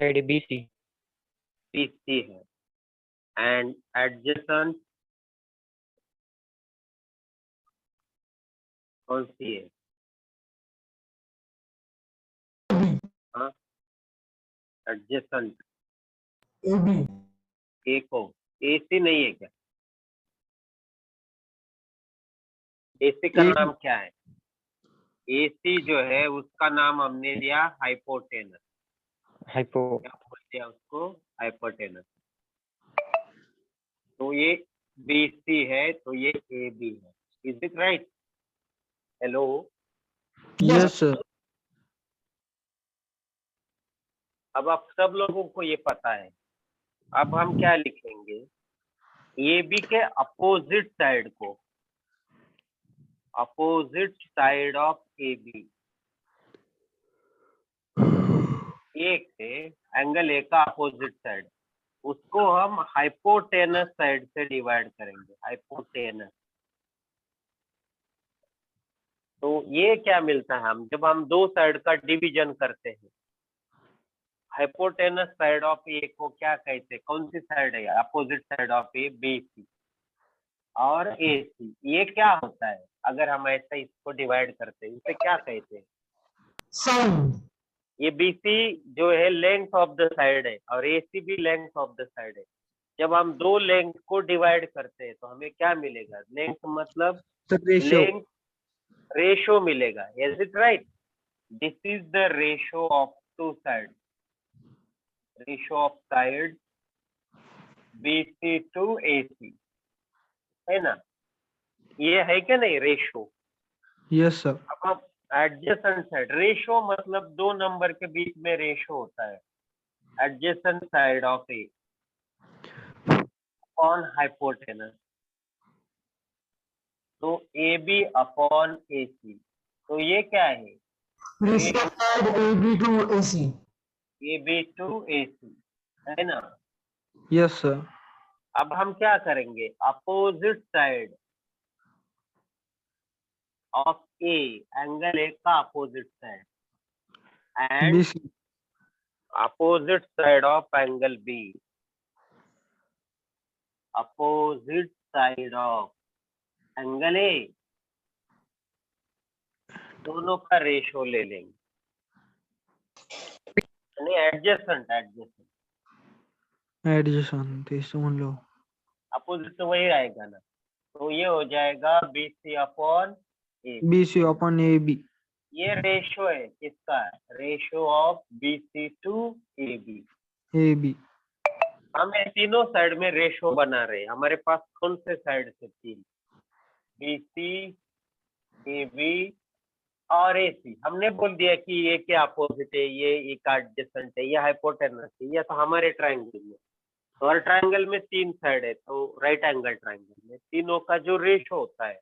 Side है BC। BC है and adjacent कौन सी है? हाँ, एडजेसेंट ए को AC नहीं है क्या? AC का नाम क्या है? AC जो है उसका नाम हमने लिया हाइपोटेनस। हाइपो क्या बोलते हैं उसको? हाइपोटेनस। तो ये BC है तो ये AB है। Is it right? Hello, yes sir. अब आप सब लोगों को ये पता है। अब हम क्या लिखेंगे? AB के अपोजिट साइड को, अपोजिट साइड ऑफ AB, एक है एंगल A का अपोजिट साइड, उसको हम हाइपोटेनस साइड से डिवाइड करेंगे। हाइपोटेनस। तो ये क्या मिलता है? हम जब हम दो साइड का डिवीजन करते हैं, हाइपोटेनस साइड ऑफ ए को क्या कहते हैं? कौन सी साइड है? Opposite side of A, BC और AC। ये क्या होता है अगर हम ऐसा इसको डिवाइड करते हैं? इसे क्या कहते हैं? साइन। ये BC जो है लेंथ ऑफ द साइड है और AC भी लेंथ ऑफ द साइड है। जब हम दो लेंथ को डिवाइड करते हैं तो हमें क्या मिलेगा? लेंथ मतलब लेंथ रेशो मिलेगा। Is it right? This is the ratio of two side, ratio of side BC to AC, है ना? ये है क्या नहीं रेशो? Yes sir. अब हम एडजेसेंट साइड, रेशो मतलब दो नंबर के बीच में रेशो होता है। Adjacent side of A upon hypotenuse, तो AB अपॉन AC। तो ये क्या है? Ratio side AB to AC। AB to AC, है ना? Yes sir. अब हम क्या करेंगे? Opposite side of A, angle A का opposite side, and BC। Opposite side of angle B, opposite side of angle A, दोनों का रेशो ले लेंगे। यानी एडजेसेंट, एडजेसेंट एडजेसेंट इसे मान लो। अपोजिट तो वही आएगा ना, तो ये हो जाएगा BC upon A। BC upon AB। ये रेशो है किसका? Ratio of BC to AB। AB। हम ये तीनों साइड में रेशो बना रहे हैं। हमारे पास कौन से साइड से? तीन, BC, AB और AC। हमने बोल दिया कि ये क्या अपोजिट है, ये एक एडजेसेंट है, ये हाइपोटेनस है। ये तो हमारे ट्रायंगल में, तो हर ट्रायंगल में तीन साइड है, तो राइट एंगल ट्रायंगल में तीनों का जो रेशो होता है,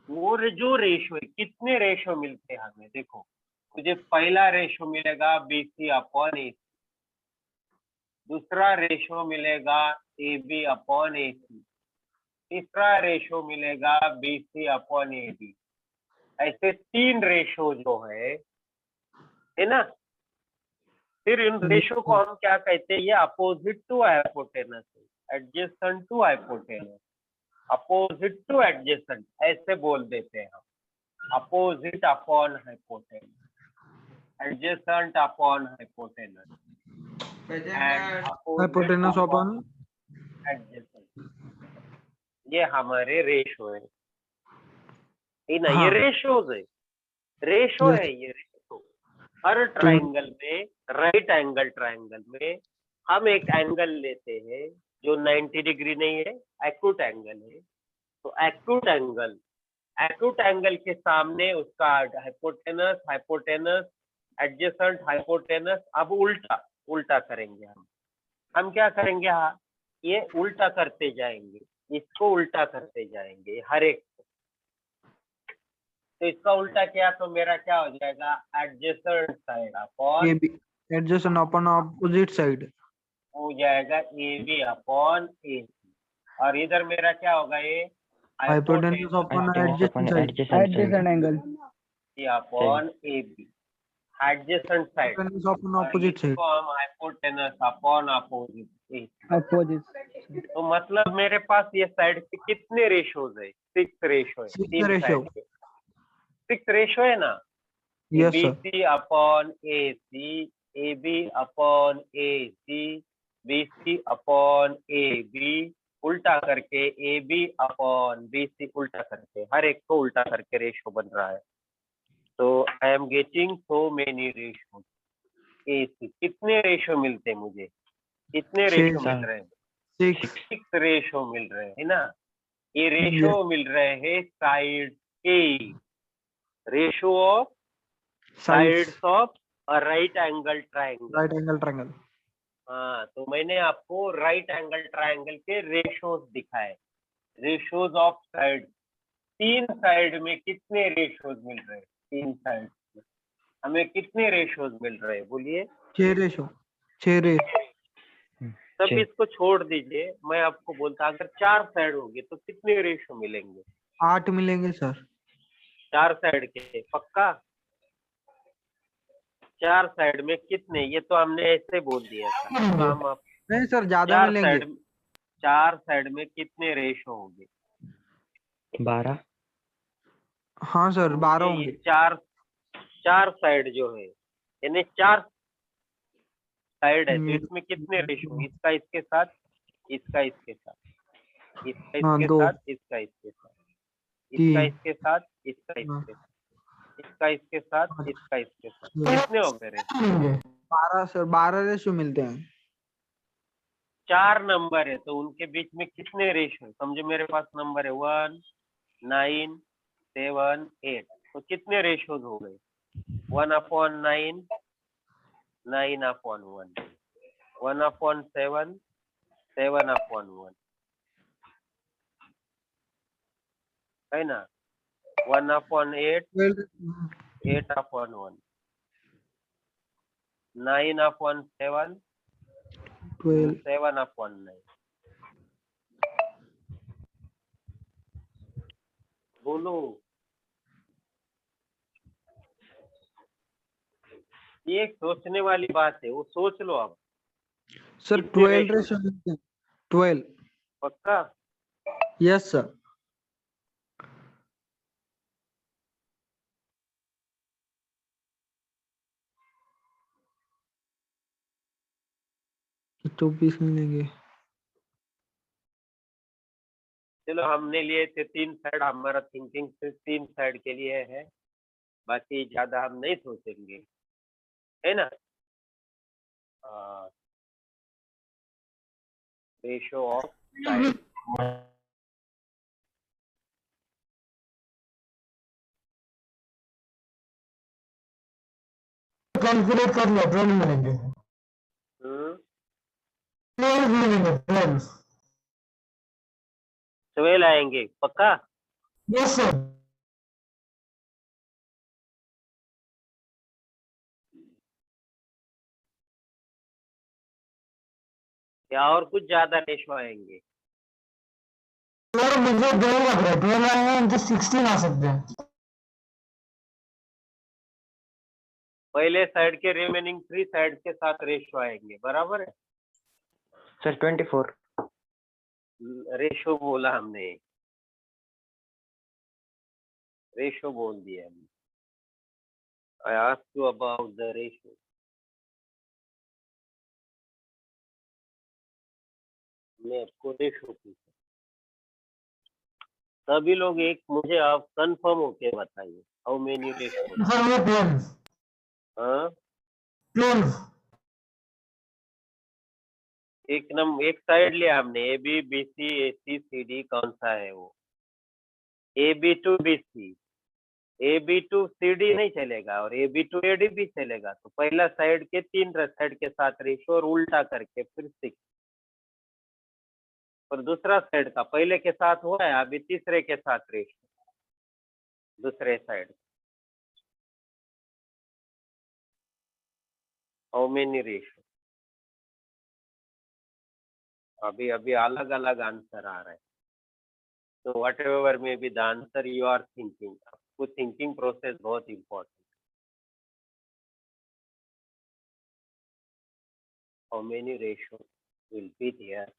वो जो रेशो है, कितने रेशो मिलते हैं हमें? देखो, मुझे पहला रेशो मिलेगा BC अपॉन AC, दूसरा रेशो मिलेगा AB अपॉन AC, तीसरा रेशो मिलेगा BC अपॉन AB। ऐसे तीन रेशो जो है ना? फिर इन रेशो को हम क्या कहते हैं? ये अपोजिट टू हाइपोटेनस है, adjacent to hypotenuse, opposite to adjacent ऐसे बोल देते हैं हम। Opposite upon hypotenuse, adjacent upon hypotenuse, hypotenuse upon adjacent. ये हमारे रेशो है ना? हाँ। ये रेशोज है, रेशो Yes. है ये रेशो। हर ट्रायंगल में, राइट एंगल ट्रायंगल में हम एक एंगल लेते हैं जो 90 डिग्री नहीं है, एक्यूट एंगल है। तो एक्यूट एंगल, एक्यूट एंगल के सामने उसका हाइपोटेनस, हाइपोटेनस, एडजेसेंट, हाइपोटेनस। अब उल्टा उल्टा करेंगे हम क्या करेंगे? हाँ, ये उल्टा करते जाएंगे, इसको उल्टा करते जाएंगे हर एक। तो इसका उल्टा किया तो मेरा क्या हो जाएगा? Adjacent side upon AB। Adjacent upon opposite side हो जाएगा AB अपॉन AC। और इधर मेरा क्या होगा? ये hypotenuse upon hypotenuse upon adjacent side adjacent side. Angle upon AB। Adjacent side, Hypotenuse upon opposite side. इसको हम हाइपोटेनस अपॉन अपोजिट। अपोजिट। तो मतलब मेरे पास ये साइड के कितने रेशोज है? 6 रेशो है, 6 तीन ratio. साइड के 6 रेशो है ना। Yes sir. BC upon AC, AB upon AC, BC upon AB, उल्टा करके AB अपॉन BC, उल्टा करके हर एक को उल्टा करके रेशो बन रहा है। तो I am getting so many ratio. AC कितने रेशो मिलते हैं मुझे? कितने रेशो छह। मिल रहे हैं? 6. 6 रेशो मिल रहे हैं, है ना। ये रेशो मिल रहे हैं साइड के, ratio of Sides. Sides of a right angle triangle. Right angle triangle. हाँ, तो मैंने आपको राइट एंगल ट्रायंगल के रेशोज दिखाए, रेशोज ऑफ साइड। 3 साइड में कितने रेशोज मिल रहे हैं? 3 साइड में हमें कितने रेशोज मिल रहे हैं? बोलिए। 6 ratio. 6 ratio. तब इसको छोड़ दीजिए, मैं आपको बोलता अगर 4 साइड होगी तो कितने रेशो मिलेंगे? 8 मिलेंगे सर। 4 साइड के पक्का? 4 साइड में कितने? ये तो हमने ऐसे बोल दिया था, तो हम आप नहीं सर ज्यादा 4 मिलेंगे। साइड, 4 साइड में कितने रेशो होंगे? 12। हाँ सर 12 होंगे। 4 साइड जो है, यानी 4 साइड है, तो इसमें कितने रेशो? इसका इसके साथ, इसका इसके साथ, इसका हाँ, इसके 2 साथ, इसका इसके साथ, इसका 3 इसके साथ, इसका इसके साथ, इसका इसके साथ, इसका इसके साथ, कितने हो गए रेशो? 12 सर 12 रेशो मिलते हैं। 4 नंबर है तो उनके बीच में कितने रेशो? समझो मेरे पास नंबर है 1, 9, 7, 8, तो कितने रेशोज हो गए? 1/9, 9/1, 1/7, 7/1, है ना। 1/8, 8/1, 9/7, 12. 7/9। बोलो। ये एक सोचने वाली बात है, वो सोच लो आप। सर कितने 12 ratio? रेशो मिलते हैं। 12. पक्का? Yes sir. तो 24 मिलेंगे। चलो हमने लिए थे 3 साइड, हमारा थिंकिंग सिर्फ 3 साइड के लिए है, बाकी ज्यादा हम नहीं सोचेंगे, है ना। रेशो ऑफ साइड, कैलकुलेट कर लो 12 मिलेंगे। 12 मिलेंगे 12। 12 आएंगे पक्का? Yes sir. या और कुछ ज्यादा रेशो आएंगे? सर मुझे 12 लग रहा है, 12 आएंगे, इनके 16 आ सकते हैं। पहले साइड के रिमेनिंग 3 साइड के साथ रेशो आएंगे, बराबर है। सर 24। रेशो बोला हमने, रेशो बोल दिया हमने। I asked you about the ratio. मैं आपको रेशो पूछा, सभी लोग एक मुझे आप कंफर्म होके बताइए, हाउ मेनी रेशो? सर वो 12। हाँ, 12। एक साइड लिया हमने, A B B C A C C D, कौन सा है वो? A B to B C, A B to C D नहीं चलेगा और A B to A D भी चलेगा। तो पहला साइड के 3 साइड के साथ रेशो और उल्टा करके फिर 6, और दूसरा साइड का पहले के साथ हुआ है, अभी तीसरे के साथ रेशो दूसरे साइड। How many ratio? अभी अभी अलग अलग आंसर आ रहा है। तो whatever may be the answer, you are thinking, आपको थिंकिंग प्रोसेस बहुत important. how many ratios will be there?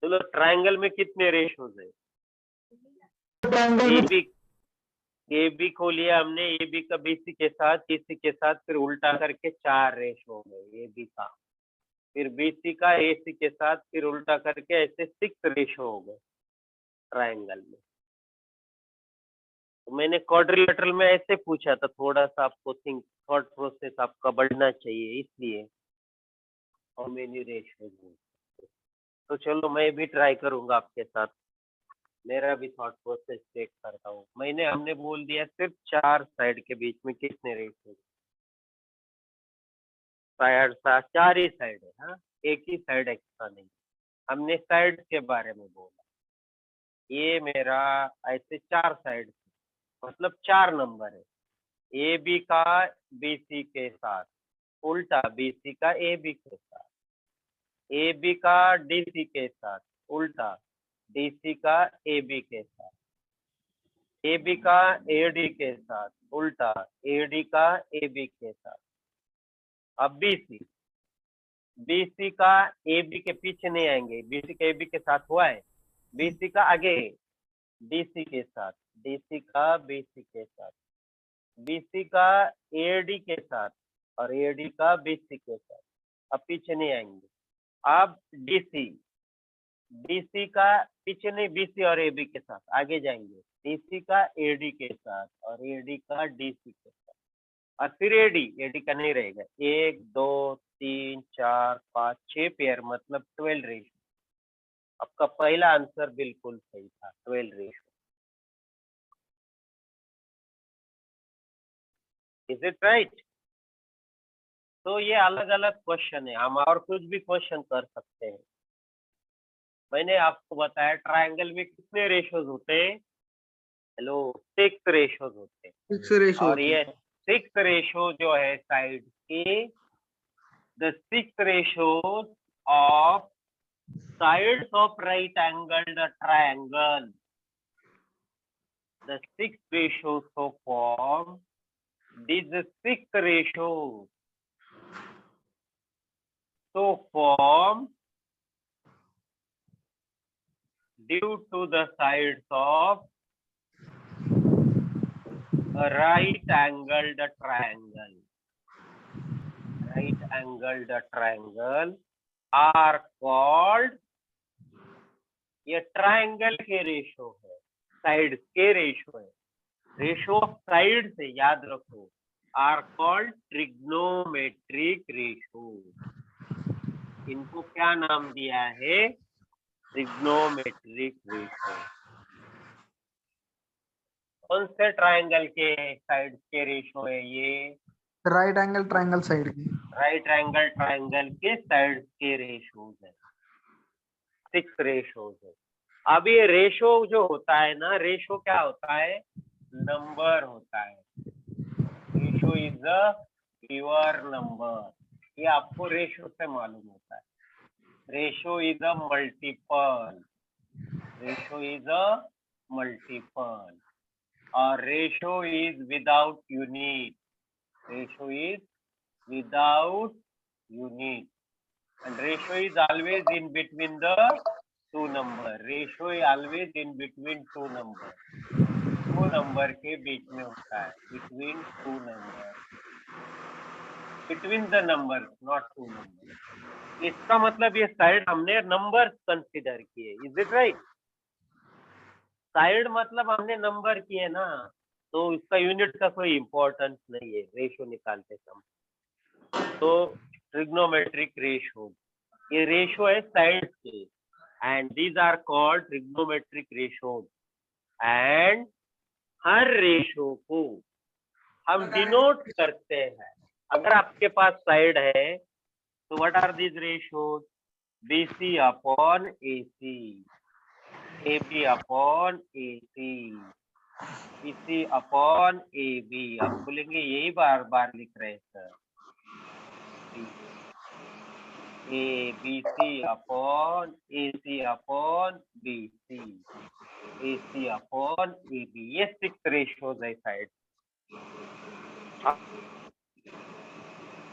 चलो ट्रायंगल में कितने रेशियोज है? ट्रायंगल में ए बी को लिया हमने, ए बी का बीसी के साथ, बीसी के साथ फिर उल्टा करके 4 रेशो हो गए ए बी का, फिर बीसी का एसी के साथ फिर उल्टा करके ऐसे 6 रेशो हो गए ट्रायंगल में। तो मैंने क्वाड्रिलेटरल में ऐसे पूछा था, थोड़ा सा आपको थॉट प्रोसेस आपका बढ़ना चाहिए, इसलिए हाउ मेनी रेशियोज। तो चलो मैं भी ट्राई करूंगा आपके साथ, मेरा भी थॉट प्रोसेस चेक करता हूँ। हमने बोल दिया सिर्फ 4 साइड के बीच में कितने रेशियो, साइड 4 ही साइड है, हाँ, एक ही साइड एक्स्ट्रा नहीं। हमने साइड के बारे में बोला, ये मेरा ऐसे 4 साइड मतलब 4 नंबर है, ए बी का बी सी के साथ उल्टा, बी सी का ए बी के साथ, ए बी का डी सी के साथ उल्टा, डी सी का ए बी के साथ, ए बी का ए डी के साथ उल्टा, ए डी का ए बी के साथ। अब बी सी का ए बी के पीछे नहीं आएंगे, बी सी का ए बी के साथ हुआ है, बी सी का आगे डी सी के साथ, डी सी का बी सी के साथ, बी सी का ए डी के साथ और ए डी का बी सी के साथ। अब पीछे नहीं आएंगे। अब डी सी का पीछे नहीं, बी सी और ए बी के साथ आगे जाएंगे, डी सी का ए डी के साथ और ए डी का डी सी के साथ, और फिर ए डी का नहीं रहेगा। 1 2 3 4 5 6 पेयर मतलब 12 रेशो। आपका पहला आंसर बिल्कुल सही था, 12 रेशो। Is it right? तो ये अलग अलग क्वेश्चन है, हम और कुछ भी क्वेश्चन कर सकते हैं। मैंने आपको बताया ट्रायंगल में कितने रेशोज होते हैं, हेलो 6 रेशोज होते हैं, 6 रेशो और ये 6 रेशो जो है साइड के, the 6 ratios of sides of right angled triangle, the 6 ratios so form, these 6 ratios so form due to the sides of a right angled triangle. Right angled triangle are called, ये triangle के ratio है, side के ratio है, ratio of side से याद रखो, are called trigonometric ratio. इनको क्या नाम दिया है? Trigonometric ratio. कौन से ट्रायंगल के साइड के रेशो है ये? राइट एंगल ट्रायंगल साइड की, राइट एंगल ट्रायंगल के साइड के रेशोज है, 6 रेशोज है। अब ये रेशो जो होता है ना, रेशो क्या होता है? नंबर होता है। Ratio is a pure number, ये आपको रेशो से मालूम होता है। Ratio is a multiple, ratio is a multiple, और ratio is without unit, ratio is without unit, and ratio is always in between the two number. Ratio is always in between two number, दो number के बीच में होता है, between two number, between the numbers, not two numbers. इसका मतलब ये side हमने नंबर्स कंसीडर किए, इज इट राइट? साइड मतलब हमने नंबर किए ना, तो इसका यूनिट का कोई इंपॉर्टेंस नहीं है रेशियो निकालते समय। तो ट्रिग्नोमेट्रिक रेशो, ये रेशो है साइड के, and these are called trigonometric ratio. And हर रेशो को हम डिनोट करते हैं। अगर आपके पास साइड है तो what are these ratios? BC upon AC, AB upon AC, BC upon AB। आप बोलेंगे यही बार बार लिख रहे हैं sir, ABC upon AC upon BC, AC upon AB, ये 6 रेशियोज है side.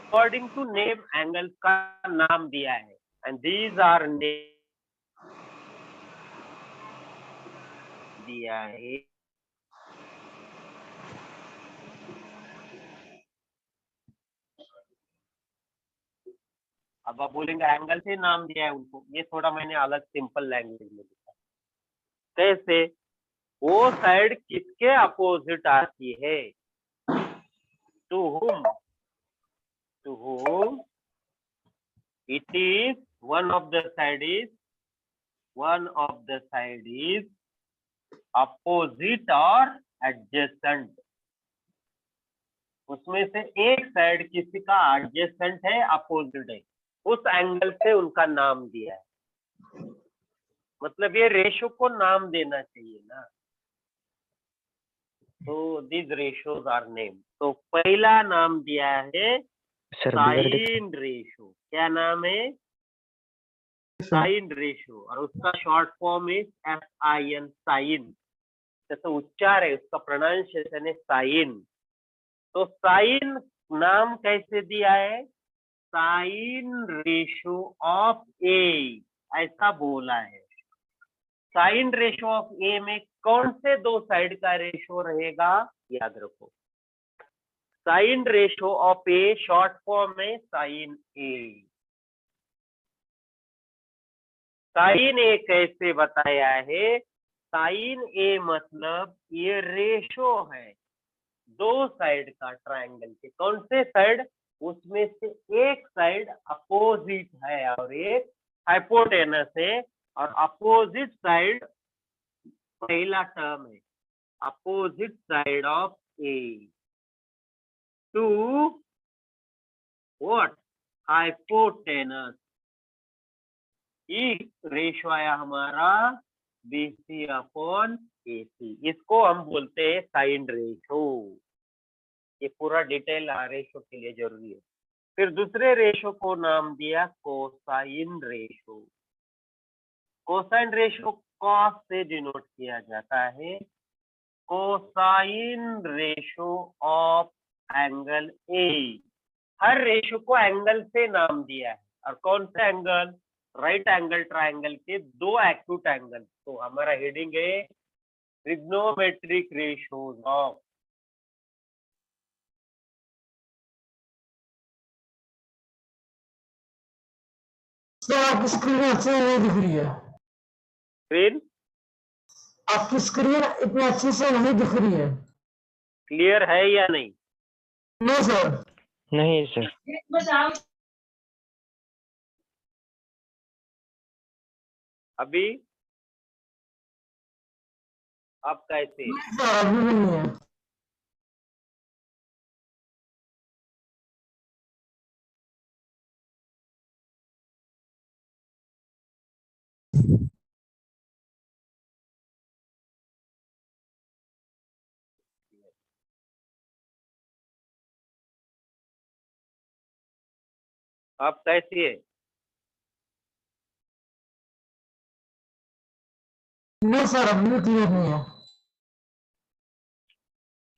According to name angles का नाम दिया है एंड दीज आर नेम दिया है अब आप बोलेंगे एंगल से नाम दिया है उनको, ये थोड़ा मैंने अलग सिंपल लैंग्वेज में लिखा। कैसे? वो साइड किसके अपोजिट आती है? To whom? To whom it is one of the side is opposite or adjacent. उसमें से एक साइड किसी का एडजेसेंट है, अपोजिट है, उस एंगल से उनका नाम दिया है। मतलब ये रेशो को नाम देना चाहिए ना, तो दिस रेशोज आर नेम। तो पहला नाम दिया है सर बिगर दिख साइन रेशो। क्या नाम है? साइन रेशो, और उसका शॉर्ट फॉर्म है SIN, साइन। जैसे उच्चार है उसका प्रोनाउंसिएशन है साइन। तो साइन नाम कैसे दिया है? साइन रेशो ऑफ ए, ऐसा बोला है। साइन रेशो ऑफ ए में कौन से दो साइड का रेशो रहेगा? याद रखो, sine ratio of A short form में साइन ए। साइन ए कैसे बताया है? साइन ए मतलब ये रेशो है दो साइड का ट्रायंगल के। कौन से साइड? उसमें से एक साइड अपोजिट है और एक हाइपोटेनस है, और अपोजिट साइड पहला टर्म है, opposite side of A to what? Hypotenuse. Ratio आया हमारा BC अपॉन AC। इसको हम बोलते हैं साइन रेशो। ये पूरा डिटेल रेशो के लिए जरूरी है। फिर दूसरे रेशो को नाम दिया cosine ratio. Cosine ratio cos से डिनोट किया जाता है। Cosine ratio of angle A. Her ratio को एंगल से नाम दिया है, और कौन सा एंगल? राइट एंगल ट्रायंगल के दो एक्यूट एंगल। तो हमारा हेडिंग है ट्रिग्नोमेट्रिक रेशोज ऑफ। सर आपकी स्क्रीन अच्छे से नहीं दिख रही है। स्क्रीन आपकी स्क्रीन इतनी अच्छी से नहीं दिख रही है। क्लियर है या नहीं? नहीं सर। नहीं सर। अभी अब कैसे? सर अभी भी नहीं है। अब कैसी है? नहीं सर अभी भी क्लियर नहीं है।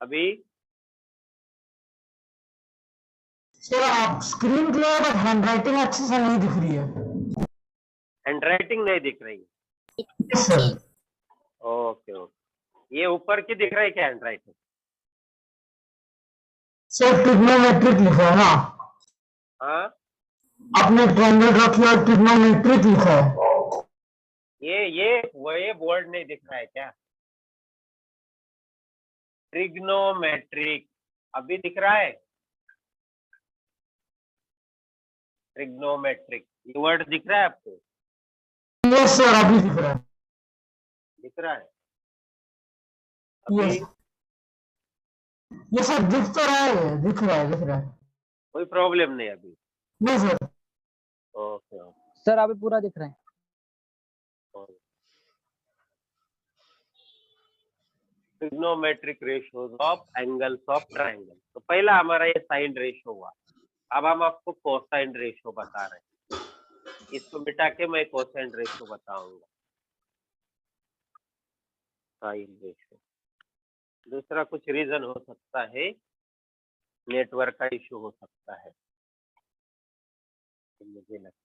अभी सर आप स्क्रीन क्लियर बट हैंडराइटिंग अच्छे से नहीं दिख रही है। हैंडराइटिंग नहीं दिख रही? Sir okay okay. ये ऊपर की दिख रहा है क्या हैंडराइटिंग? सर ट्रिग्नोमेट्रिक लिखा है ना। हाँ, आपने ट्रायंगल ड्रॉ किया और ट्रिग्नोमेट्रिक लिखा है। ये बोर्ड नहीं दिख रहा है क्या? ट्रिग्नोमेट्रिक अभी दिख रहा है? ट्रिग्नोमेट्रिक ये वर्ड दिख रहा है आपको? यस सर अभी दिख रहा है। दिख रहा है अभी? यस ये सर दिख तो रहा है, दिख रहा है। कोई प्रॉब्लम नहीं अभी? नहीं सर। Okay okay. सर अभी पूरा दिख रहा है। Trigonometric ratios of angles of triangle. तो पहला हमारा ये साइन रेशियो हुआ। अब हम आपको कोसाइन रेशियो बता रहे हैं। इसको मिटा के मैं कोसाइन रेशियो बताऊंगा। साइन रेशियो दूसरा कुछ रीजन हो सकता है, नेटवर्क का इश्यू हो सकता है। मुझे लगता है।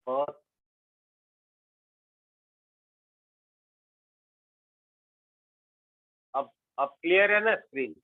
और अब क्लियर है ना स्क्रीन?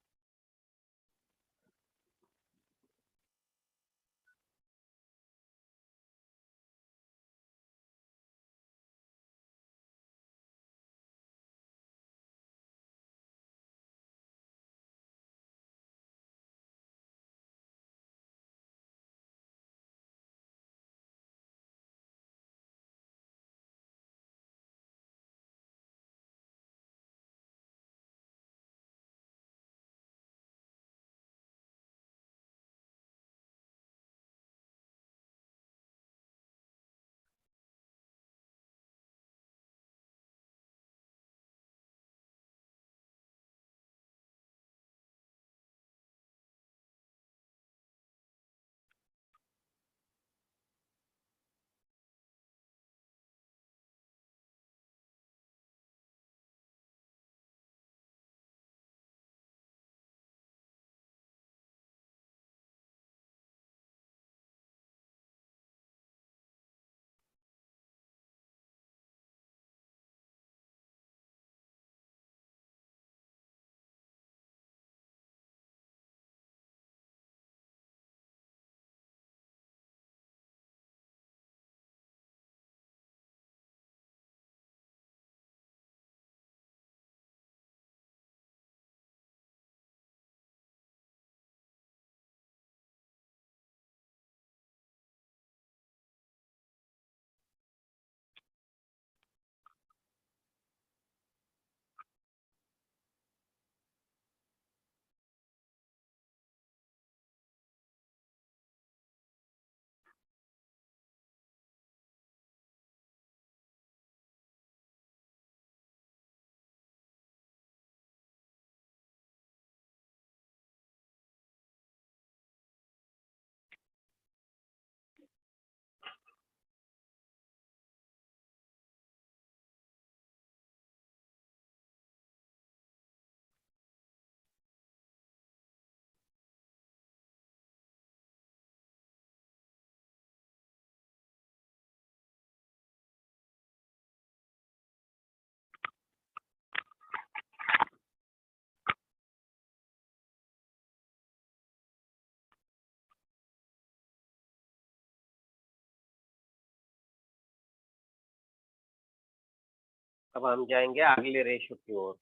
अब हम जाएंगे अगले रेशो की ओर,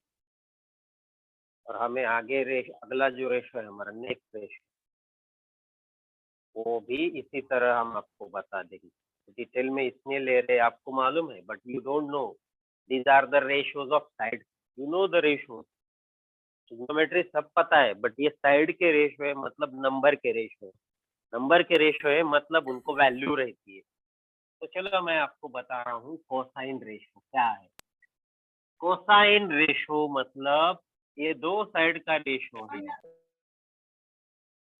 और हमें आगे अगला जो रेशो है हमारा नेक्स्ट रेशो, वो भी इसी तरह हम आपको बता देंगे। डिटेल में इसमें ले रहे आपको मालूम है, but you don't know these are the ratios of side. You know the ratio, trigonometry सब पता है, बट ये साइड के रेशो है, मतलब नंबर के रेशो है। नंबर के रेशो है मतलब उनको वैल्यू रहती है। तो चलो मैं आपको बता रहा हूँ कोसाइन रेशो क्या है। कोसाइन रेशो मतलब ये दो साइड का रेशो है,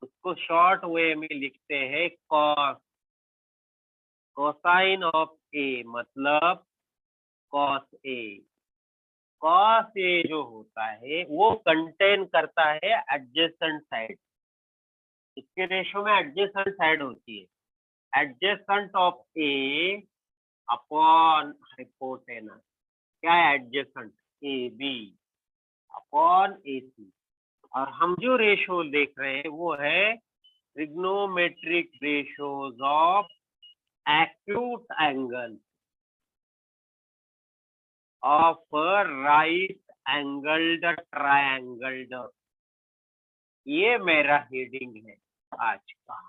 उसको शॉर्ट वे में लिखते हैं कॉस। कोसाइन ऑफ ए मतलब कॉस ए। कॉस ए जो होता है वो कंटेन करता है एडजेसेंट साइड। इसके रेशो में एडजेसेंट साइड होती है, adjacent of A upon hypotenuse. क्या है एडजेसेंट? ए बी अपॉन ए सी। और हम जो रेशो देख रहे हैं वो है trigonometric ratios of acute angle of a right angled triangle। ये मेरा हेडिंग है आज का,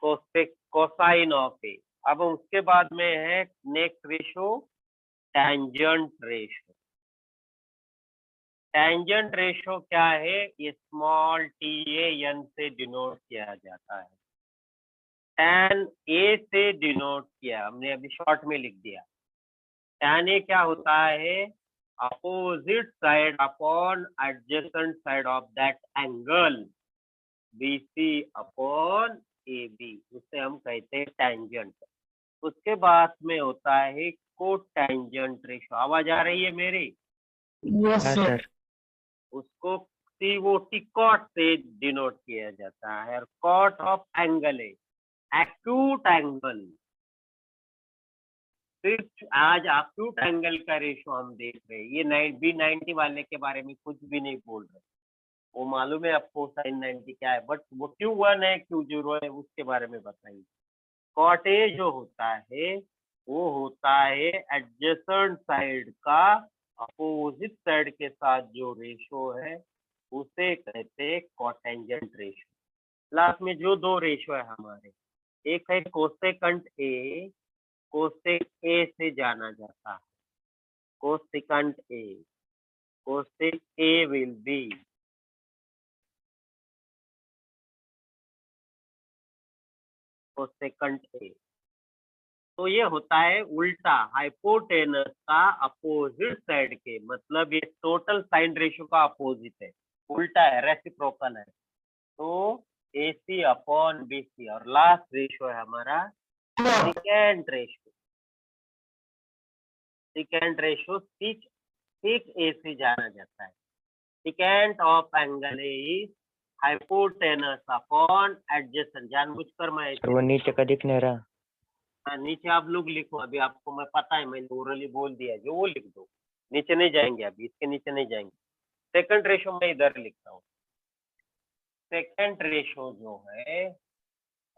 कोसाइन ऑफ ए। अब उसके बाद में है next ratio tangent ratio. Tangent ratio क्या है? ये स्मॉल tan से डिनोट किया जाता है। tan ए से डिनोट किया हमने, अभी शॉर्ट में लिख दिया। tan ए क्या होता है? opposite side upon adjacent side of that angle BC upon AB, उसे हम कहते हैं टेंजेंट। उसके बाद में होता है कोटेंजेंट रेशो। आवाज आ रही है मेरी? यस हाँ सर। सर। उसको COT कॉट से डिनोट किया जाता है, और कॉट ऑफ एंगल है एक्यूट एंगल। सिर्फ आज एक्यूट एंगल का रेशो हम देख रहे हैं, ये B90 वाले के बारे में कुछ भी नहीं बोल रहे। वो मालूम है आपको sin 90 क्या है, बट वो Q1 है Q0 है उसके बारे में बताइए। कॉट ए जो होता है वो होता है एडजेसेंट साइड का अपोजिट साइड के साथ जो रेशो है उसे कहते हैं कोटेंजेंट रेशो। लास्ट में जो दो रेशो है हमारे, एक है कोसेकंट ए, कोसेक ए से जाना जाता है, कोसेकंट ए, कोसेक ए विल बी कोसेकंट ए। तो ये होता है उल्टा हाइपोटेनस का अपोजिट साइड के, मतलब ये टोटल साइन रेशियो का अपोजिट है, उल्टा है, रेसिप्रोकल है। तो AC अपॉन BC, और लास्ट रेशियो है हमारा सिकेंट रेशियो। सिकेंट रेशियो सिक ए से जाना जाता है। Secant of angle is hypotenuse upon adjacent. जानबूझकर मैं सर वो नीचे का दिख नहीं रहा। हाँ, नीचे आप लोग लिखो, अभी आपको मैं पता है मैंने ओरली बोल दिया जो, वो लिख दो, नीचे नहीं जाएंगे, अभी इसके नीचे नहीं जाएंगे। सेकंड रेशो मैं इधर लिखता हूँ। सेकंड रेशो जो है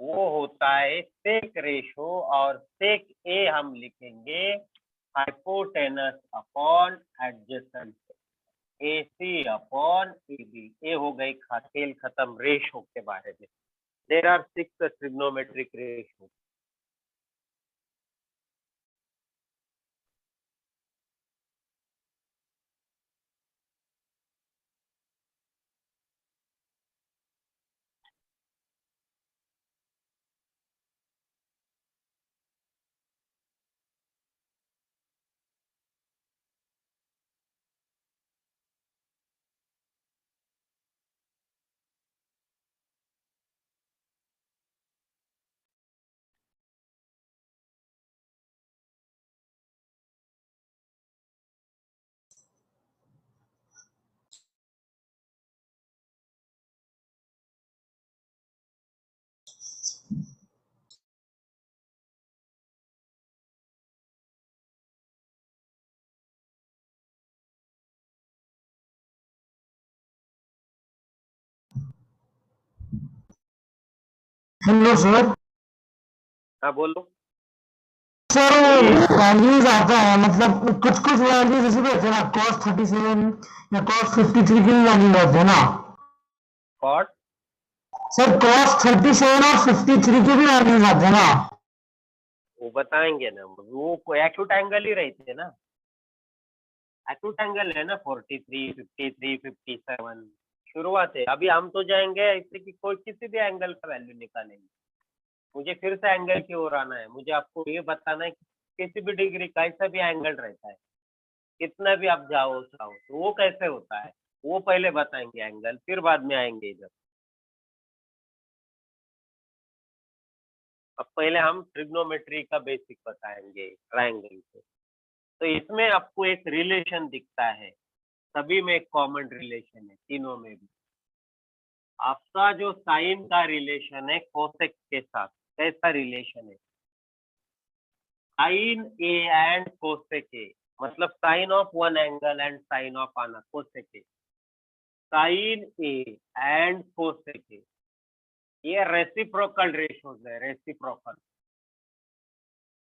वो होता है सेक रेशो, और सेक ए हम लिखेंगे hypotenuse upon adjacent, AC upon AB। ए हो गई खेल खत्म रेशो के बारे में। There are 6 trigonometric ratio. Hello sir. हाँ बोलो। सर वैल्यूज आता है, मतलब कुछ कुछ वैल्यूज ऐसे भी होते हैं ना, cos 37 या cos 53 की वैल्यू होते हैं ना कॉट सर। cos 37 और 53 की भी वैल्यूज आते हैं ना। वो बताएंगे ना, वो एक्यूट एंगल ही रहते ना, एक्यूट एंगल है ना 43, 53, 57 शुरुआत है। अभी हम तो जाएंगे ऐसे कि कोई किसी भी एंगल का वैल्यू निकालेंगे। मुझे फिर से एंगल की ओर आना है, मुझे आपको ये बताना है कि किसी भी डिग्री कैसा भी एंगल रहता है, कितना भी आप जाओ तो वो कैसे होता है, वो पहले बताएंगे एंगल, फिर बाद में आएंगे इधर। अब पहले हम ट्रिग्नोमेट्री का बेसिक बताएंगे ट्रायंगल से। तो इसमें आपको एक रिलेशन दिखता है, सभी में एक कॉमन रिलेशन है, तीनों में भी। आपका जो साइन का रिलेशन है कोसेक के साथ, कैसा रिलेशन है? Sine A and cosec A, मतलब sine of one angle and sine of another, cosec A. Sine A and cosec A, ये रेसिप्रोकल रेशोज है, reciprocal,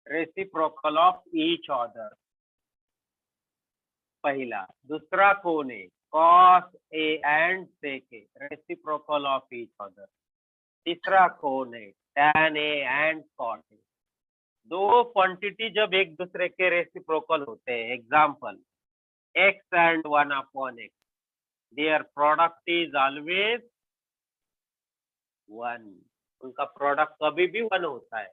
reciprocal of each other. पहला। दूसरा कौन है? cos A and sec A, reciprocal of each other. तीसरा कौन है? tan A and cot A। दो क्वांटिटी जब एक दूसरे के रेसिप्रोकल होते हैं, example x and 1/x, their product is always 1। उनका प्रोडक्ट कभी भी 1 होता है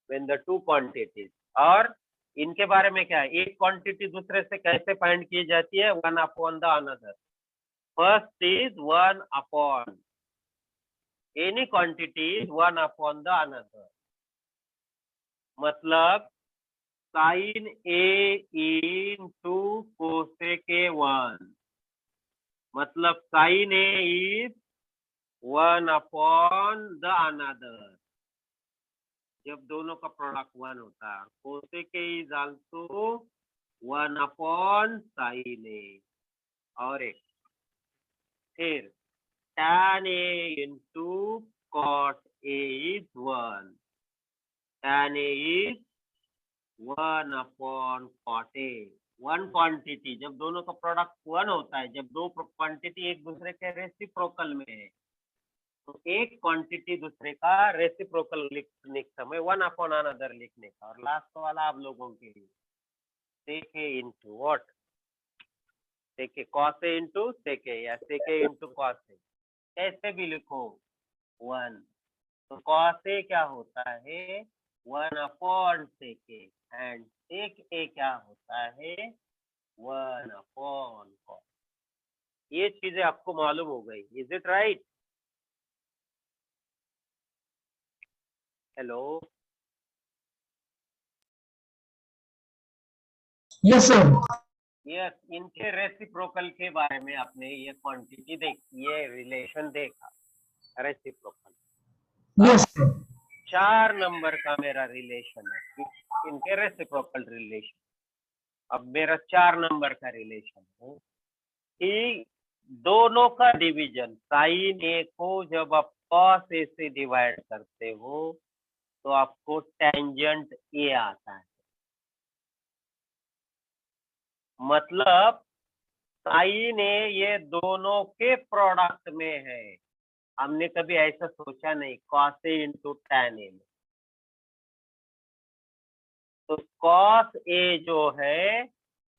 when the two quantities, और इनके बारे में क्या है, एक क्वांटिटी दूसरे से कैसे फाइंड की जाती है, 1 upon the another. First is 1 upon any quantity is 1 upon the another. मतलब sine A into cosec A 1, मतलब sine A is 1 upon the another जब दोनों का प्रोडक्ट 1 होता है। Cosec A is also 1 upon sine A. और एक फिर tan A into cot A is 1, tan A is 1 upon cot A. One quantity जब दोनों का प्रोडक्ट 1 होता है, जब दो क्वांटिटी एक दूसरे के रेसिप्रोकल में है, तो एक क्वांटिटी दूसरे का रेसिप्रोकल लिखने के समय 1 अपॉन अनदर लिखने का। और लास्ट वाला आप लोगों के लिए sec A into what, sec A cos A into sec A या sec A into cos A, कैसे भी लिखो 1। तो कॉस ए क्या होता है 1 अपॉन सेक ए, एंड सेक ए क्या होता है 1 अपॉन कॉस। ये चीजें आपको मालूम हो गई। Is it right? Hello, yes sir. Yes. इनके रेसिप्रोकल के बारे में आपने ये क्वांटिटी देखी, ये रिलेशन देखा रेसिप्रोकल। Yes sir. 4 नंबर का मेरा रिलेशन है इनके रेसिप्रोकल रिलेशन। अब मेरा 4 नंबर का रिलेशन है कि दोनों का डिवीजन, साइन ए को जब आप कॉस ए से डिवाइड करते हो तो आपको टेंजेंट ए आता है। मतलब साइन ए ये दोनों के प्रोडक्ट में है। हमने कभी ऐसा सोचा नहीं cos A into tan A में। तो कॉस ए जो है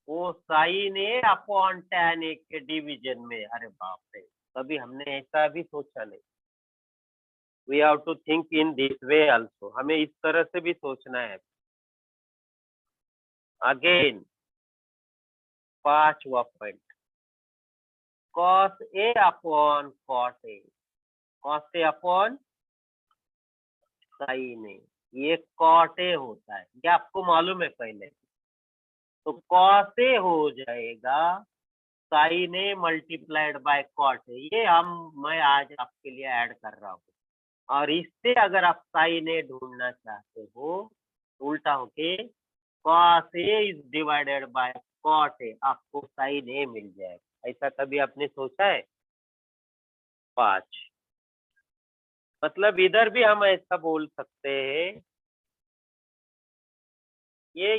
वो sign A upon tan A के डिवीजन में। अरे बाप रे, कभी हमने ऐसा भी सोचा नहीं। We have to think in this way also. हमें इस तरह से भी सोचना है। अगेन 5वां point, cos A upon cot A, cos A upon sine A, ये कॉट ए होता है, ये आपको मालूम है पहले। तो कॉस ए हो जाएगा sine A multiplied by cot A. ये मैं आज आपके लिए ऐड कर रहा हूँ। और इससे अगर आप साइन ए ढूंढना चाहते हो, उल्टा होके cos A is divided by cot A, आपको साइन ए मिल जाएगा। ऐसा कभी आपने सोचा है? 5। मतलब इधर भी हम ऐसा बोल सकते हैं, ये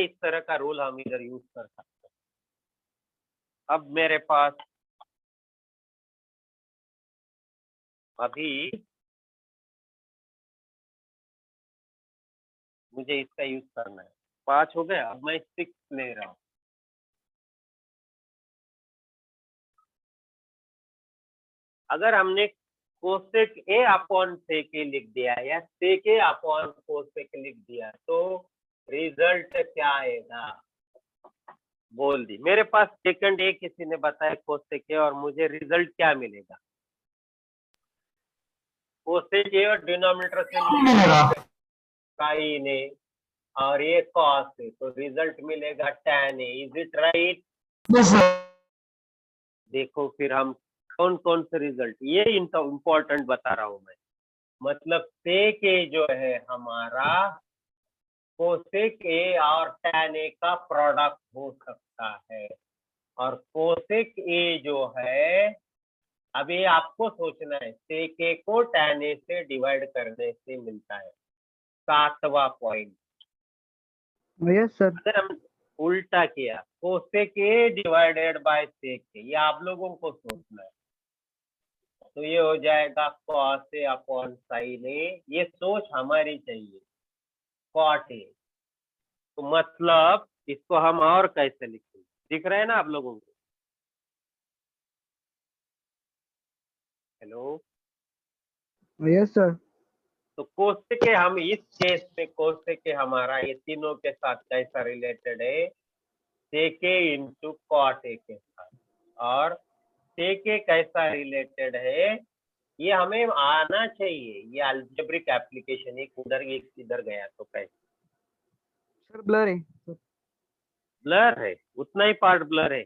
इस तरह का रूल हम इधर यूज कर सकते हैं। अब मेरे पास अभी मुझे इसका यूज करना है। 5 हो गया, अब मैं 6 ले रहा हूँ। अगर हमने कोसेक ए अपॉन सेक ए लिख दिया या सेक ए अपॉन कोसेक लिख दिया तो रिजल्ट क्या आएगा? बोल दी। मेरे पास सेकंड ए किसी ने बताया कोसेक ए, और मुझे रिजल्ट क्या मिलेगा? कोसेक ए और डिनोमिनेटर से मिलेगा साइन ए और ये कॉस ए, तो रिजल्ट मिलेगा tan A. Is it right? Yes sir. देखो फिर हम कौन कौन से रिजल्ट, ये इम्पोर्टेंट बता रहा हूं मैं। मतलब सेक ए जो है हमारा कोसेक ए और टैन ए का प्रोडक्ट हो सकता है। और कोसेक ए जो है, अब ये आपको सोचना है, सेक ए को टैन ए से डिवाइड करने से मिलता है। 7वां पॉइंट, यस सर। अगर हम उल्टा किया cosec A divided by sec A, ये आप लोगों को सोचना है। तो ये हो जाएगा cos A upon sine A. ये सोच हमारी चाहिए, कॉट ए। तो मतलब इसको हम और कैसे लिखेंगे? दिख रहा है ना आप लोगों को? Hello, yes sir. तो कोसेक हम इस केस में कोसेक हमारा ये तीनों के साथ कैसा रिलेटेड है, सेक इंटू कॉट ए के साथ, और सेक कैसा रिलेटेड है ये हमें आना चाहिए। ये अलजेब्रिक एप्लीकेशन एक उधर एक इधर गया तो कैसे सर ब्लर है सर। ब्लर है, उतना ही पार्ट ब्लर है।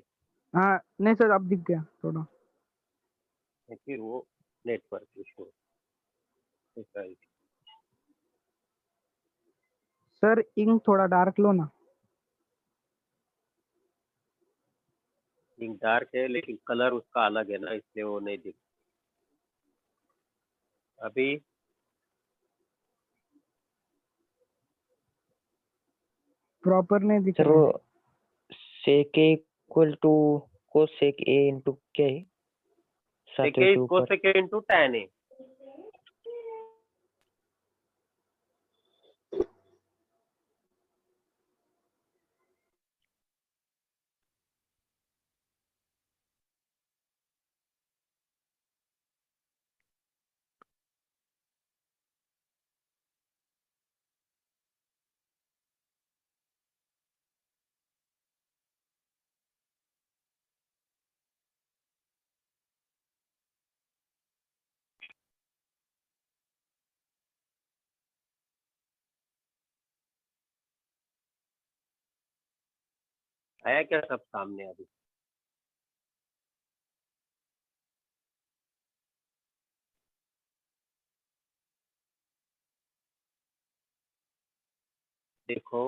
हाँ नहीं सर, अब दिख गया थोड़ा। फिर वो नेटवर्क इशू। सर इंक थोड़ा डार्क लो ना। इंक डार्क है लेकिन कलर उसका अलग है ना, इसलिए वो नहीं दिख। अभी प्रॉपर नहीं दिख सर रहा है। वो sec equal to cosec A into क्या है, सेक सातवें के ऊपर। Cosec into tan A. आया क्या सब सामने अभी? देखो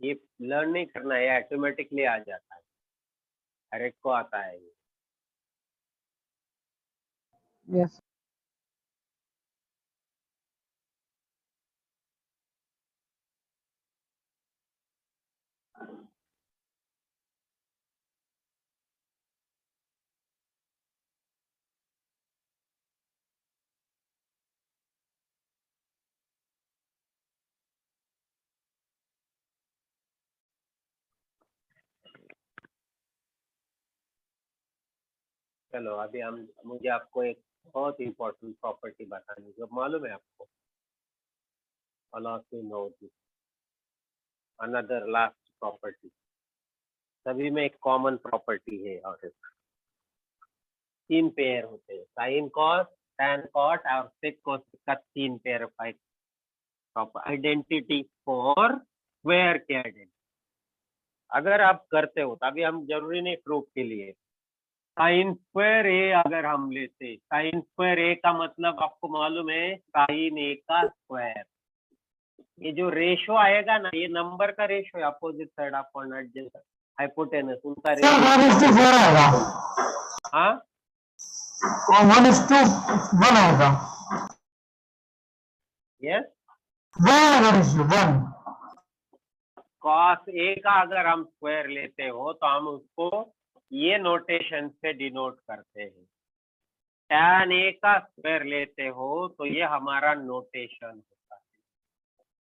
ये लर्न नहीं करना है, ऑटोमेटिकली आ जाता है, हर एक को आता है ये। यस चलो अभी हम मुझे आपको एक बहुत इंपॉर्टेंट प्रॉपर्टी बतानी जो मालूम है आपको। All of you know this another last property. सभी में एक कॉमन प्रॉपर्टी है और तीन पेयर होते हैं, साइन कॉस tan कॉट और सेक कॉस का तीन पेयर आइडेंटिटी फॉर स्क्वायर के आइडेंटिटी। अगर आप करते हो तो अभी हम जरूरी नहीं प्रूफ के लिए, साइन स्क्वायर ए अगर हम लेते, साइन स्क्वायर ए का मतलब आपको मालूम है साइन ए का स्क्वायर। ये जो रेशो आएगा ना, ये नंबर का रेशो है, अपोजिट साइड ऑफ हाइपोटेनस उनका सर रेशो। 1:4 आएगा। हाँ 1:1 आएगा। यस, 1 आएगा रेशियो 1। कॉस ए का अगर हम स्क्वायर लेते हो तो हम उसको ये नोटेशन से डिनोट करते हैं। tan ए का स्क्वायर लेते हो तो ये हमारा नोटेशन होता है।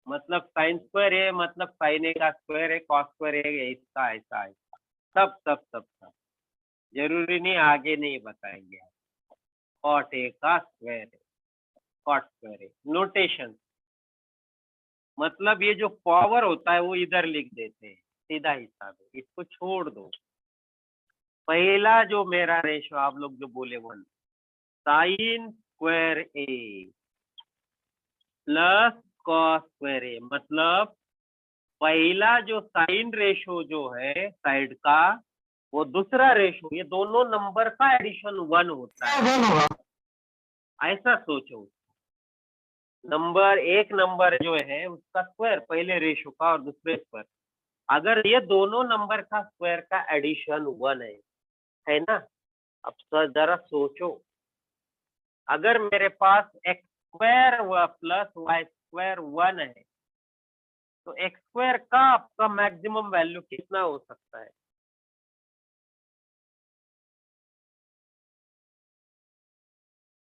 मतलब साइन स्क्वायर ए मतलब साइन ए का स्क्वायर है, कॉस स्क्वायर ए इसका ऐसा ऐसा, सब जरूरी नहीं, आगे नहीं बताएंगे। कॉट ए का स्क्वायर है, कॉट स्क्वायर है, नोटेशन। मतलब ये जो पावर होता है वो इधर लिख देते हैं, सीधा हिसाब है, इसको छोड़ दो। पहला जो मेरा रेशो आप लोग जो बोले 1, साइन स्क्वायर ए प्लस कॉस स्क्वायर ए, मतलब पहला जो साइन रेशो जो है साइड का, वो दूसरा रेशो, ये दोनों नंबर का एडिशन 1 होता है, 1 होगा। ऐसा सोचो। नंबर एक नंबर जो है उसका स्क्वायर, पहले रेशो का और दूसरे स्क्वायर, अगर ये दोनों नंबर का स्क्वायर का एडिशन 1 है ना। अब जरा सोचो, अगर मेरे पास X square plus Y square 1 है, तो एक्स स्क्वायर का आपका मैक्सिमम वैल्यू कितना हो सकता है?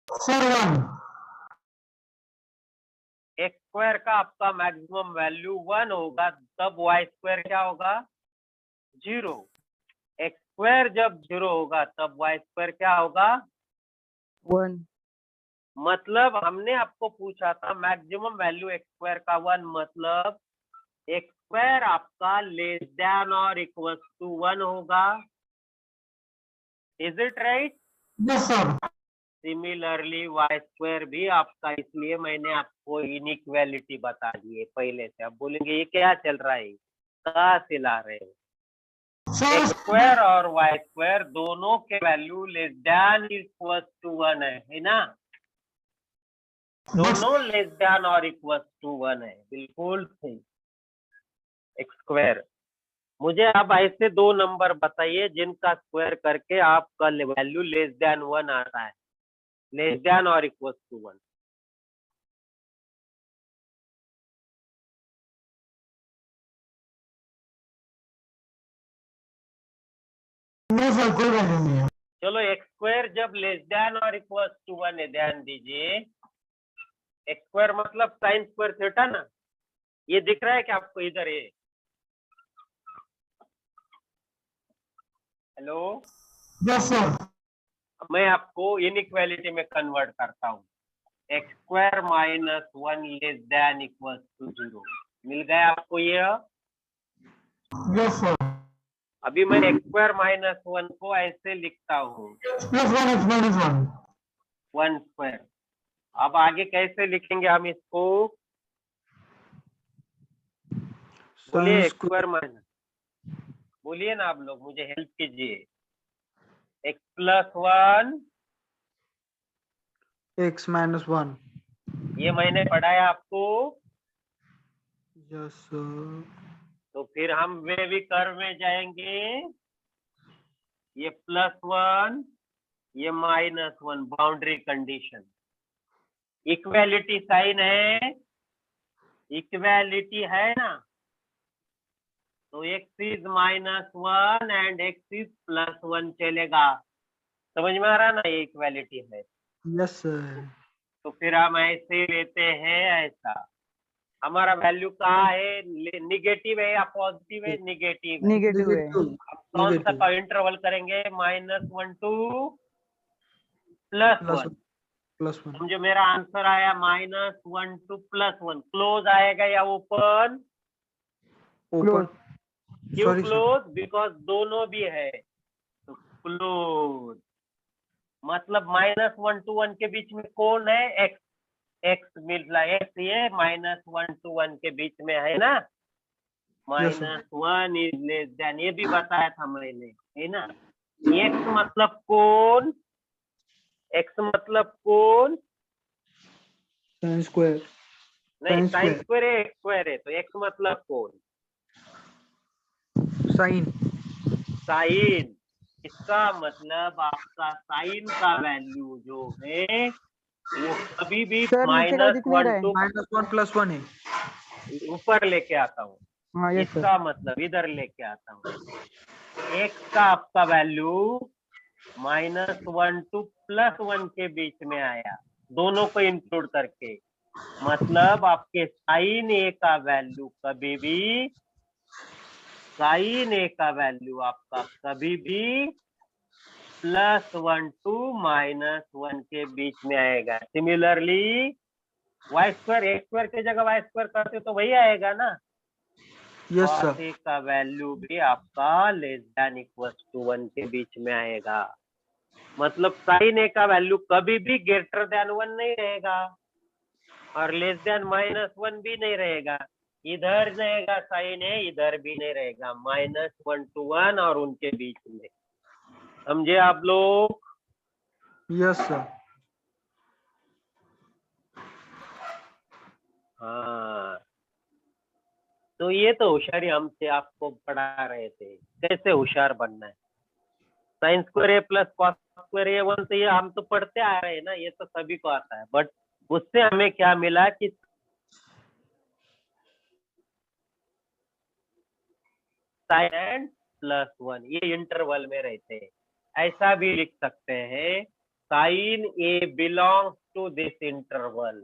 सर 1। एक्स स्क्वायर का आपका मैक्सिमम वैल्यू 1 होगा, तब वाई स्क्वायर क्या होगा? 0। एक्स स्क्वायर जब 0 होगा तब वाई स्क्वायर क्या होगा? 1। मतलब हमने आपको पूछा था मैक्सिमम वैल्यू एक्स स्क्वायर का 1, मतलब एक्स स्क्वायर आपका लेस देन और इक्वल टू 1 होगा। Is it right? Yes sir. Similarly Y square भी आपका, इसलिए मैंने आपको इनइक्वालिटी बता दी है पहले से। अब बोलेंगे ये क्या चल रहा है, कहाँ से ला रहे हो? एक्स सर स्क्वायर और वाई स्क्वायर दोनों के value less than equal to 1 है ना? दोनों लेस देन और इक्वल टू 1 है, बिल्कुल सही। एक्स स्क्वायर, मुझे आप ऐसे दो नंबर बताइए जिनका स्क्वायर करके आपका वैल्यू लेस देन 1 आता है, लेस देन और इक्वल टू 1। नहीं सर, कोई वैल्यू नहीं है। चलो, एक्स स्क्वायर जब लेस देन और इक्वल टू 1 है, ध्यान दीजिए, एक्स स्क्वायर मतलब साइन स्क्वायर थीटा ना। ये दिख रहा है कि आपको इधर? ये हेलो, यस सर। मैं आपको इनइक्वालिटी में कन्वर्ट करता हूँ। X square minus 1 less than equal to 0 मिल गया आपको ये? Yes sir. अभी मैं एक्स स्क्वायर माइनस 1 को ऐसे लिखता हूँ, प्लस 1 x माइनस 1। 1 स्क्वायर। अब आगे कैसे लिखेंगे हम इसको? बोलिए, एक्स स्क्वायर माइनस, बोलिए ना आप लोग, मुझे हेल्प कीजिए। X plus 1 x minus 1। ये मैंने पढ़ाया आपको। Yes sir. तो फिर हम वे भी कर्व में जाएंगे, ये प्लस 1 ये minus 1, boundary condition. Equality sign है, इक्वालिटी है ना, तो X is minus 1 and X is plus 1 चलेगा। समझ में आ रहा ना, ये इक्वालिटी है। Yes sir. तो फिर हम ऐसे लेते हैं, ऐसा हमारा वैल्यू कहाँ है? निगेटिव है या पॉजिटिव है? निगेटिव है। नेगेटिव है। अब कौन सा इंटरवल करेंगे? -1 to +1। प्लस 1। समझो, मेरा आंसर आया -1 to +1। क्लोज आएगा या ओपन? ओपन। क्यों क्लोज? बिकॉज दोनों भी है, तो क्लोज। मतलब -1 to 1 के बीच में कौन है? एक्स। एक्स मिल रहा है, एक्स ये -1 to 1 के बीच में है ना। -1 इज लेस देन, ये भी बताया था मैंने, है ना। एक्स मतलब कौन? एक्स मतलब कौन? Sine square. नहीं, sin साइन square। स्क्वायर है, एक्स स्क्वायर है, तो एक्स मतलब कौन? साइन। साइन। इसका मतलब आपका साइन का वैल्यू जो है वो कभी भी सर नीचे का दिख नहीं रहा -1 है। to, -1 + 1 है। ऊपर लेके आता हूँ। हाँ यस सर। इसका मतलब इधर लेके आता हूँ, एक्स का आपका वैल्यू -1 to +1 के बीच में आया, दोनों को इंक्लूड करके। मतलब आपके साइन ए का वैल्यू कभी भी, साइन ए का वैल्यू आपका कभी भी +1 to -1 के बीच में आएगा। Similarly Y square, X square की जगह वाई स्क्वायर करते तो वही आएगा ना। Yes cos sir. A का वैल्यू भी आपका लेस देन इक्वल टू 1 के बीच में आएगा। मतलब साइन ए का वैल्यू कभी भी ग्रेटर देन 1 नहीं रहेगा और लेस देन -1 भी नहीं रहेगा। इधर रहेगा साइन है, इधर भी नहीं रहेगा, -1 to 1 और उनके बीच में। समझे आप लोग? Yes sir. हाँ, तो ये तो होशियारी हमसे आपको पढ़ा रहे थे, कैसे होशियार बनना है। साइन स्क्वायर ए प्लस कॉस स्क्वायर ए 1, तो ये हम तो पढ़ते आ रहे हैं ना, ये तो सभी को आता है। बट उससे हमें क्या मिला कि साइन +1 ये इंटरवल में रहते हैं। ऐसा भी लिख सकते हैं, sine A belongs to this interval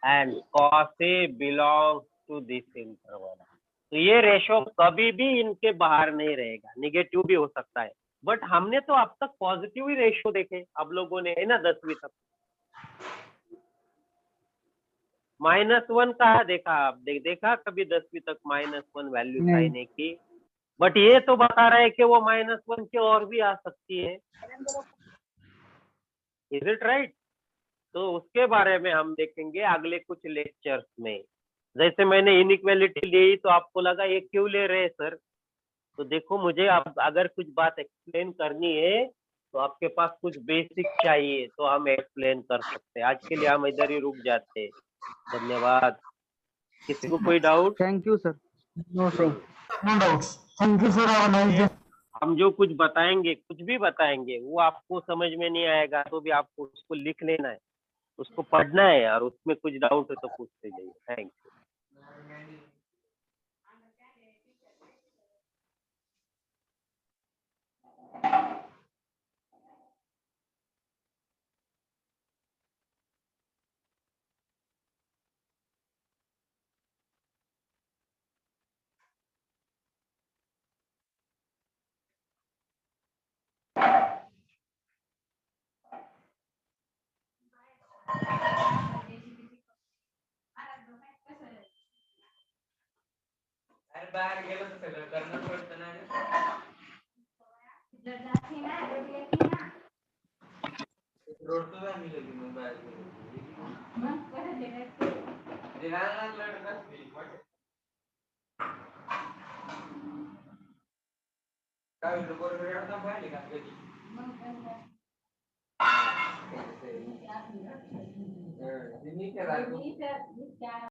and cos A belongs to this interval. तो ये रेशो कभी भी इनके बाहर नहीं रहेगा, निगेटिव भी हो सकता है। बट हमने तो अब तक पॉजिटिव ही रेशो देखे अब लोगों ने, है ना, 10वीं तक। -1 कहा देखा आप? देखा कभी 10वीं तक -1 वैल्यू नहीं। साइन ए की? बट ये तो बता रहा है कि वो -1 के और भी आ सकती है। Is it right? तो उसके बारे में हम देखेंगे अगले कुछ लेक्चर्स में। जैसे मैंने इनइक्वालिटी ली तो आपको लगा ये क्यों ले रहे हैं सर? तो देखो, मुझे आप अगर कुछ बात एक्सप्लेन करनी है तो आपके पास कुछ बेसिक चाहिए तो हम एक्सप्लेन कर सकते हैं। आज के लिए हम इधर ही रुक जाते हैं। धन्यवाद। किसी को कोई doubt? Thank you sir. No sir. No doubts. Thank you sir. Have a nice day. हम जो कुछ बताएंगे, कुछ भी बताएंगे, वो आपको समझ में नहीं आएगा तो भी आपको उसको लिख लेना है, उसको पढ़ना है, और उसमें कुछ डाउट है तो पूछते जाइए। Thank you. बाहेर गेलं तर सगळं करणं पडतं ना रोड तो आम्ही लगी मग बाहेर काय होतं बरोबर पाहिले का कधी